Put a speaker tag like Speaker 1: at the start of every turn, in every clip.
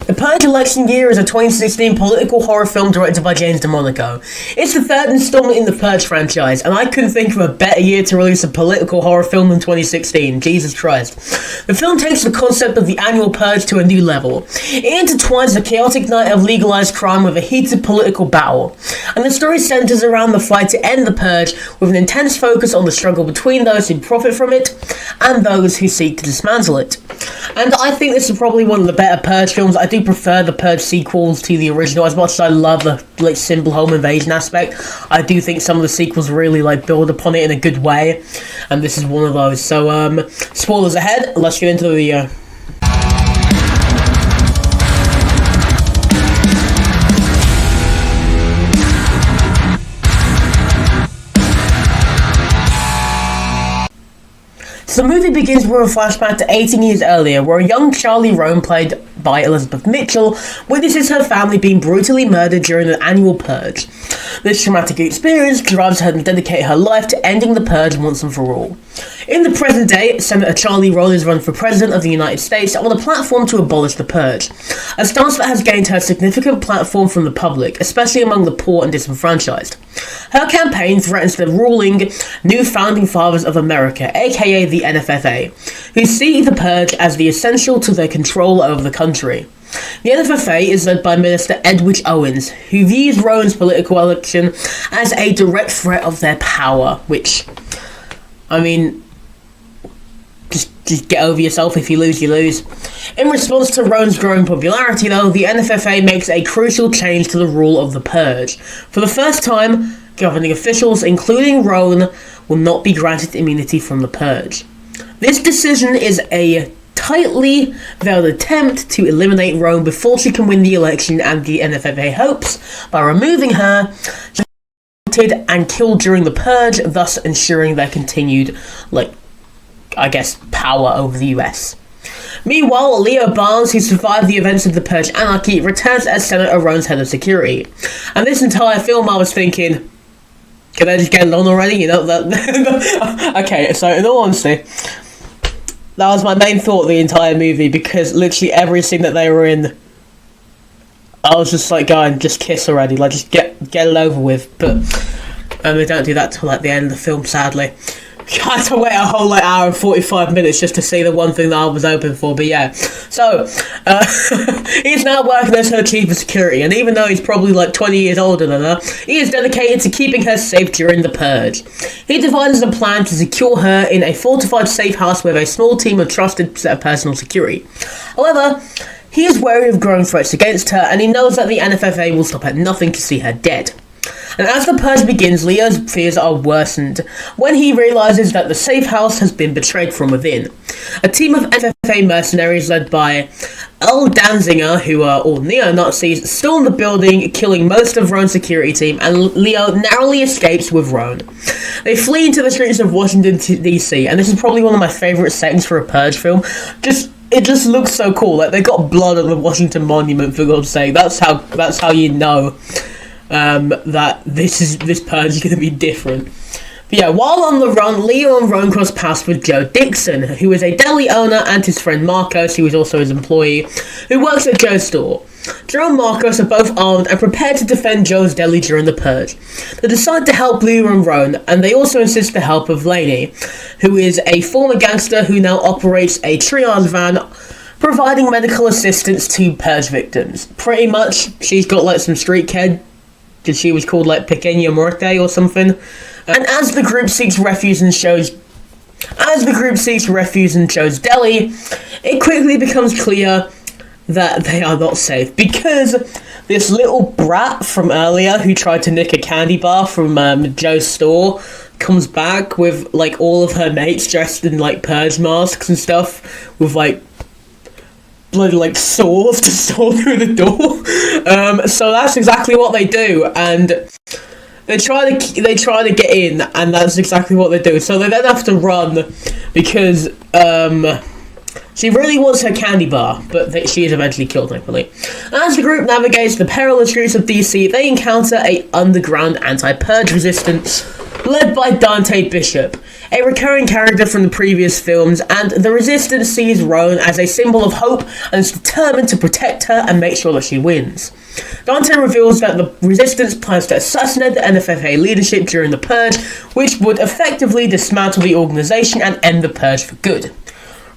Speaker 1: The Purge election year is a 2016 political horror film directed by James DeMonaco. It's the third installment in the Purge franchise, and I couldn't think of a better year to release a political horror film than 2016, Jesus Christ. The film takes the concept of the annual Purge to a new level. It intertwines the chaotic night of legalized crime with a heated political battle, and the story centers around the fight to end the Purge with an intense focus on the struggle between those who profit from it and those who seek to dismantle it. And I think this is probably one of the better Purge films. I do prefer the Purge sequels to the original. As much as I love the simple home invasion aspect, I do think some of the sequels really build upon it in a good way, and this is one of those. So spoilers ahead, let's get into the video. So the movie begins with a flashback to 18 years earlier, where a young Charlie Roan, played by Elizabeth Mitchell, witnesses her family being brutally murdered during the annual Purge. This traumatic experience drives her to dedicate her life to ending the Purge once and for all. In the present day, Senator Charlie Roan is run for President of the United States on a platform to abolish the Purge, a stance that has gained her significant platform from the public, especially among the poor and disenfranchised. Her campaign threatens the ruling New Founding Fathers of America, aka the NFFA, who see the Purge as the essential to their control over the country. The NFFA is led by Minister Edwidge Owens, who views Roan's political election as a direct threat of their power, which, I mean, just get over yourself. If you lose, you lose. In response to Roan's growing popularity, though, the NFFA makes a crucial change to the rule of the Purge. For the first time, governing officials, including Roan, will not be granted immunity from the Purge. This decision is a tightly veiled attempt to eliminate Roan before she can win the election, and the NFFA hopes, by removing her, she was and killed during the Purge, thus ensuring their continued, power over the US. Meanwhile, Leo Barnes, who survived the events of the Purge anarchy, returns as Senator Roan's head of security. And this entire film, I was thinking, can I just get it on already? You know, that. Okay, so in all honesty, that was my main thought of the entire movie, because literally every scene that they were in, I was just going, just kiss already, just get it over with. But they don't do that till the end of the film, sadly. I had to wait a whole hour and 45 minutes just to see the one thing that I was hoping for, but yeah. So, he's now working as her chief of security, and even though he's probably 20 years older than her, he is dedicated to keeping her safe during the Purge. He devises a plan to secure her in a fortified safe house with a small team of trusted personal security. However, he is wary of growing threats against her, and he knows that the NFFA will stop at nothing to see her dead. And as the Purge begins, Leo's fears are worsened when he realises that the safe house has been betrayed from within. A team of NFFA mercenaries led by Earl Danziger, who are all neo-Nazis, storm the building, killing most of Roan's security team, and Leo narrowly escapes with Roan. They flee into the streets of Washington, D.C., and this is probably one of my favourite settings for a Purge film. It just looks so cool. They got blood on the Washington Monument, for God's sake. That's how you know that this Purge is going to be different. But yeah, while on the run, Leo and Roan cross paths with Joe Dixon, who is a deli owner, and his friend Marcos, who is also his employee, who works at Joe's store. Joe and Marcos are both armed and prepared to defend Joe's deli during the Purge. They decide to help Leo and Roan, and they also insist the help of Lainey, who is a former gangster who now operates a triage van, providing medical assistance to Purge victims. Pretty much, she's got some street cred, because she was called Pequeña Muerte or something. And as the group seeks refuge in Joe's deli, it quickly becomes clear that they are not safe, because this little brat from earlier who tried to nick a candy bar from Joe's store comes back with all of her mates dressed in Purge masks and stuff, with bloody swords to saw through the door. So that's exactly what they do, and they try to get in, and that's exactly what they do. So they then have to run because she really wants her candy bar, but she is eventually killed, thankfully. As the group navigates the perilous streets of DC, they encounter a underground anti-Purge resistance led by Dante Bishop, a recurring character from the previous films, and the Resistance sees Roan as a symbol of hope and is determined to protect her and make sure that she wins. Dante reveals that the Resistance plans to assassinate the NFFA leadership during the Purge, which would effectively dismantle the organisation and end the Purge for good.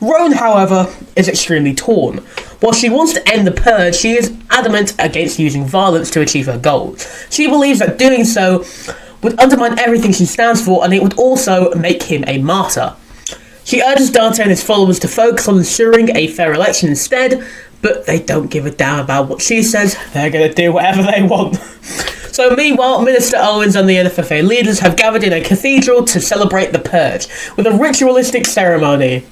Speaker 1: Roan, however, is extremely torn. While she wants to end the Purge, she is adamant against using violence to achieve her goals. She believes that doing so would undermine everything she stands for, and it would also make him a martyr. She urges Dante and his followers to focus on ensuring a fair election instead, but they don't give a damn about what she says. They're going to do whatever they want. So meanwhile, Minister Owens and the NFFA leaders have gathered in a cathedral to celebrate the Purge, with a ritualistic ceremony.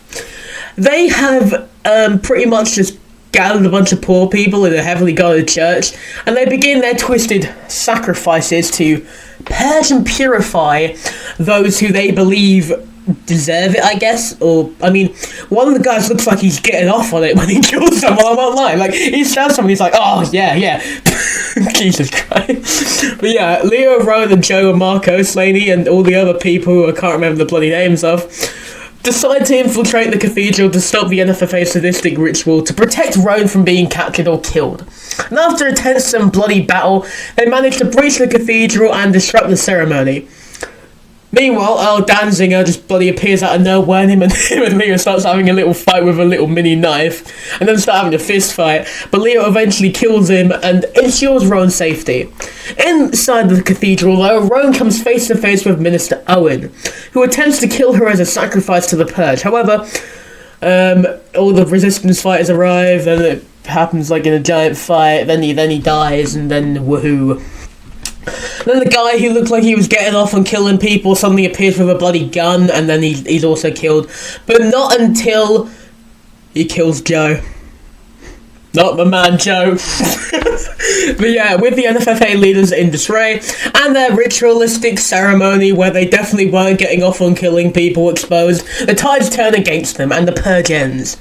Speaker 1: They have pretty much just gathered a bunch of poor people in a heavily guarded church, and they begin their twisted sacrifices to purge and purify those who they believe deserve it, I guess. Or, I mean, one of the guys looks like he's getting off on it when he kills someone, I'm not lying. Like, he stabs someone, he's like, oh, yeah. Jesus Christ. But yeah, Leo, Roan, and Joe, and Marco, Slaney, and all the other people who I can't remember the bloody names of, decide to infiltrate the cathedral to stop the NFFA's sadistic ritual to protect Roan from being captured or killed. And after a tense and bloody battle, they manage to breach the cathedral and disrupt the ceremony. Meanwhile, Earl Danziger just bloody appears out of nowhere, and him and Leo starts having a little fight with a little mini knife, and then start having a fist fight, but Leo eventually kills him and ensures Roan's safety. Inside the cathedral, though, Roan comes face to face with Minister Owen, who attempts to kill her as a sacrifice to the Purge. However, all the Resistance fighters arrive, and it happens like in a giant fight, then he dies, and then woohoo. Then the guy who looked like he was getting off on killing people suddenly appears with a bloody gun, and then he's also killed. But not until he kills Joe. Not my man Joe. But yeah, with the NFFA leaders in disarray, and their ritualistic ceremony where they definitely weren't getting off on killing people exposed, the tides turn against them, and the Purge ends.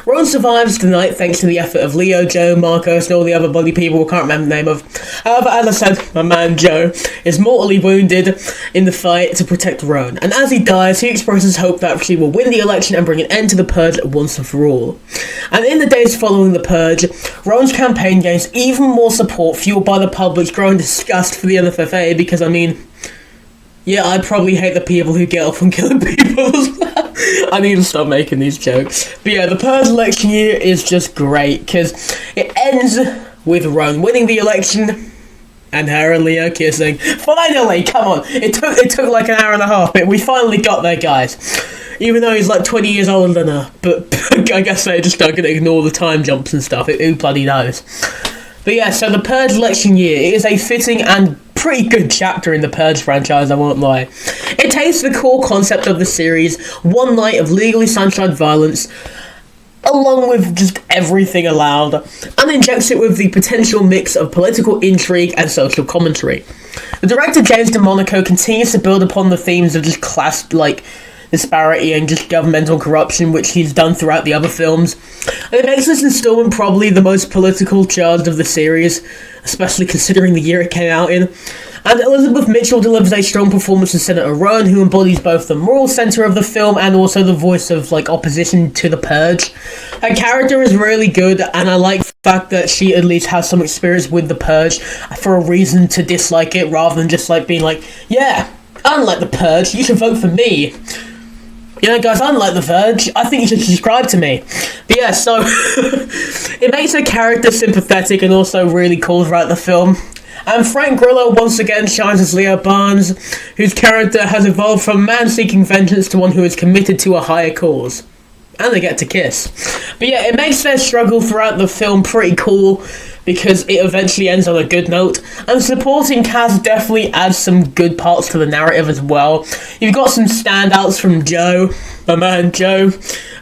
Speaker 1: Roan survives the night thanks to the effort of Leo, Joe, Marcos, and all the other bloody people I can't remember the name of. However, as I said, my man Joe is mortally wounded in the fight to protect Roan, and as he dies, he expresses hope that she will win the election and bring an end to the Purge once and for all. And in the days following the Purge, Roan's campaign gains even more support, fueled by the public's growing disgust for the NFFA, because, I mean, yeah, I probably hate the people who get off on killing people as well. I need to stop making these jokes. But yeah, the Purge election year is just great, because it ends with Roan winning the election, and her and Leo kissing. Finally! Come on! It took like an hour and a half, but we finally got there, guys. Even though he's like 20 years older than her, but I guess they're just not going to ignore the time jumps and stuff. Who bloody knows? But yeah, so the Purge election year is a fitting and pretty good chapter in the Purge franchise, I won't lie. It takes the core concept of the series, one night of legally sanctioned violence, along with just everything allowed, and injects it with the potential mix of political intrigue and social commentary. The director James DeMonaco continues to build upon the themes of just class, disparity and just governmental corruption, which he's done throughout the other films. And it makes this installment probably the most political charged of the series, especially considering the year it came out in. And Elizabeth Mitchell delivers a strong performance as Senator Roan, who embodies both the moral centre of the film and also the voice of opposition to the Purge. Her character is really good, and I like the fact that she at least has some experience with the Purge for a reason to dislike it, rather than just being yeah, I don't like the Purge, you should vote for me. You know, guys, I don't like The Verge. I think you should subscribe to me. But yeah, so it makes her character sympathetic and also really cool throughout the film. And Frank Grillo once again shines as Leo Barnes, whose character has evolved from a man seeking vengeance to one who is committed to a higher cause. And they get to kiss. But yeah, it makes their struggle throughout the film pretty cool, because it eventually ends on a good note, and supporting cast definitely adds some good parts to the narrative as well. You've got some standouts from Joe, my man Joe,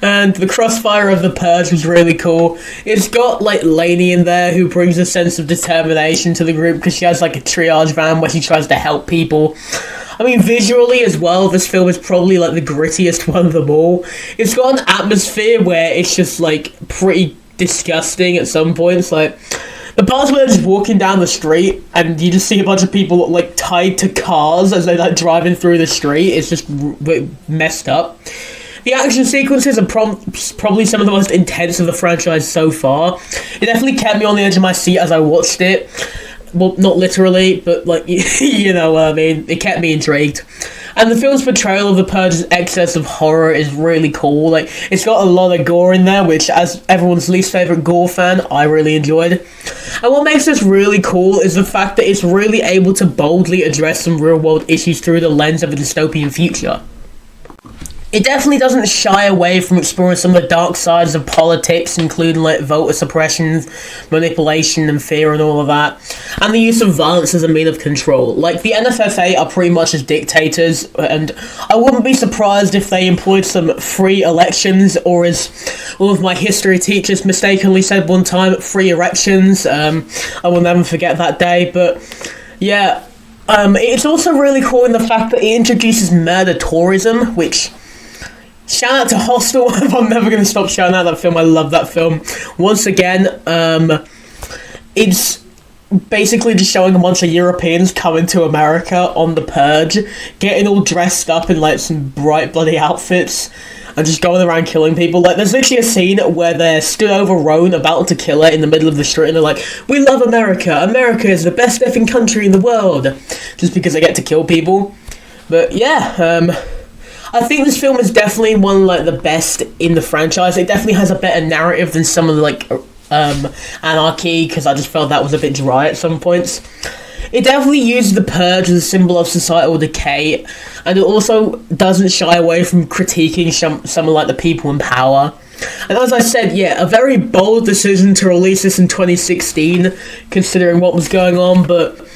Speaker 1: and the crossfire of the Purge was really cool. It's got Lainey in there, who brings a sense of determination to the group, because she has a triage van where she tries to help people. I mean, visually as well, this film is probably the grittiest one of them all. It's got an atmosphere where it's just pretty disgusting at some points. The parts where they're just walking down the street and you just see a bunch of people like tied to cars as they're like driving through the street. It's just messed up. The action sequences are probably some of the most intense of the franchise so far. It definitely kept me on the edge of my seat as I watched it. Well, not literally, but like, you know what I mean. It kept me intrigued. And the film's portrayal of the Purge's excess of horror is really cool. Like, it's got a lot of gore in there, which, as everyone's least favourite gore fan, I really enjoyed. And what makes this really cool is the fact that it's really able to boldly address some real-world issues through the lens of a dystopian future. It definitely doesn't shy away from exploring some of the dark sides of politics, including like voter suppression, manipulation and fear and all of that, and the use of violence as a mean of control. Like, the NFFA are pretty much as dictators, and I wouldn't be surprised if they employed some free elections, or as one of my history teachers mistakenly said one time, free erections. I will never forget that day, but yeah. It's also really cool in the fact that it introduces murder tourism, which... shout out to Hostel. I'm never going to stop shouting out that film. I love that film. Once again, it's basically just showing a bunch of Europeans coming to America on the Purge, getting all dressed up in like some bright bloody outfits, and just going around killing people. Like, there's literally a scene where they're stood over Roan about to kill her in the middle of the street, and they're like, "We love America. America is the best effing country in the world," just because they get to kill people. But yeah, I think this film is definitely one of like the best in the franchise. It definitely has a better narrative than some of the like Anarchy, because I just felt that was a bit dry at some points. It definitely uses the Purge as a symbol of societal decay, and it also doesn't shy away from critiquing some of like the people in power. And as I said, yeah, a very bold decision to release this in 2016, considering what was going on, but...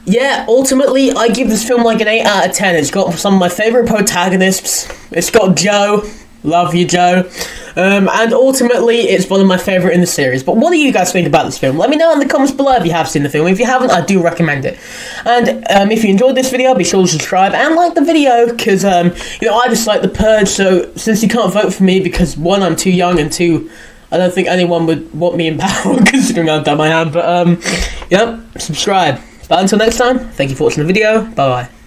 Speaker 1: yeah, ultimately, I give this film like an 8 out of 10. It's got some of my favourite protagonists. It's got Joe. Love you, Joe. And ultimately, it's one of my favourite in the series. But what do you guys think about this film? Let me know in the comments below if you have seen the film. If you haven't, I do recommend it. And if you enjoyed this video, be sure to subscribe and like the video, because, you know, I just like The Purge. So, since you can't vote for me because, 1, I'm too young, and 2, I don't think anyone would want me in power, considering how dumb I am. But, yep, subscribe. But until next time, thank you for watching the video. Bye bye.